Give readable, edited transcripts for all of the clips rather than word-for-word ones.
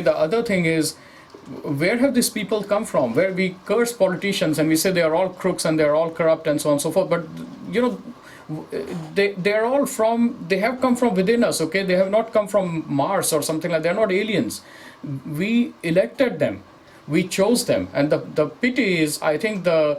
The other thing is, where have these people come from? Where we curse politicians and we say they are all crooks and they are all corrupt and so on and so forth. But you know, they're all from, they have come from within us. Okay, they have not come from Mars or something like. They're not aliens. We elected them, we chose them, and the pity is, I think the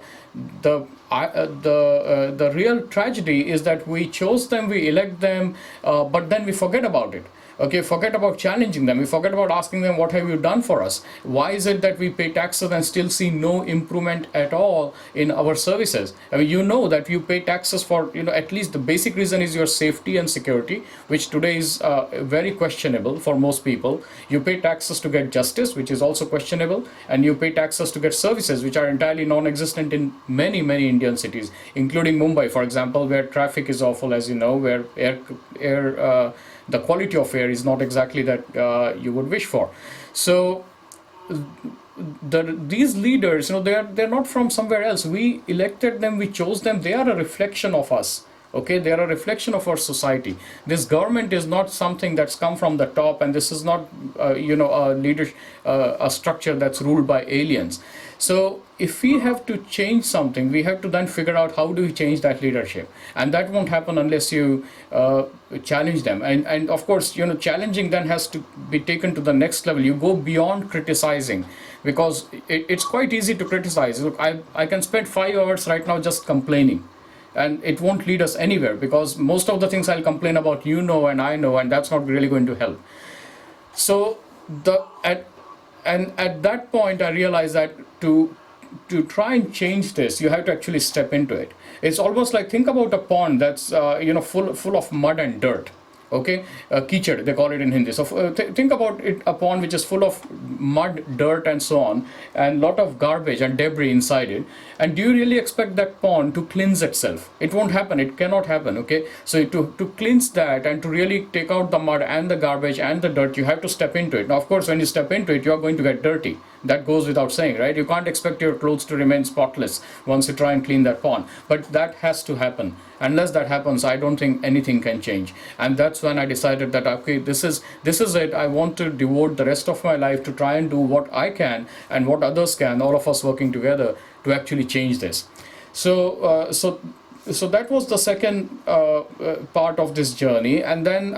real tragedy is that we chose them, we elect them, but then we forget about it. Okay, forget about challenging them. We forget about asking them, what have you done for us? Why is it that we pay taxes and still see no improvement at all in our services? I mean, you know that you pay taxes for, at least the basic reason is your safety and security, which today is very questionable for most people. You pay taxes to get justice, which is also questionable, and you pay taxes to get services, which are entirely non-existent in many, many Indian cities, including Mumbai, for example, where traffic is awful, as you know, where the quality of air is not exactly that you would wish for. So these leaders, they're not from somewhere else. We elected them, we chose them. They are a reflection of us. Okay, they are a reflection of our society. This government is not something that's come from the top, and this is not a structure that's ruled by aliens. So if we have to change something, we have to then figure out how do we change that leadership, and that won't happen unless you challenge them. And of course, challenging then has to be taken to the next level. You go beyond criticizing, because it's quite easy to criticize. Look, I can spend 5 hours right now just complaining, and it won't lead us anywhere, because most of the things I'll complain about, and I know, and that's not really going to help. So at that point, I realized that to try and change this, you have to actually step into it. It's almost like, think about a pond that's full of mud and dirt. Okay, kichad, they call it in Hindi. So think about it, a pond which is full of mud, dirt, and so on, and lot of garbage and debris inside it. And do you really expect that pond to cleanse itself? It won't happen. It cannot happen. Okay, so to cleanse that and to really take out the mud and the garbage and the dirt, you have to step into it. Now, of course, when you step into it, you are going to get dirty. That goes without saying, right? You can't expect your clothes to remain spotless once you try and clean that pond. But that has to happen. Unless that happens, I don't think anything can change. And that's when I decided that, okay, this is it. I want to devote the rest of my life to try and do what I can and what others can, all of us working together to actually change this. So that was the second part of this journey. And then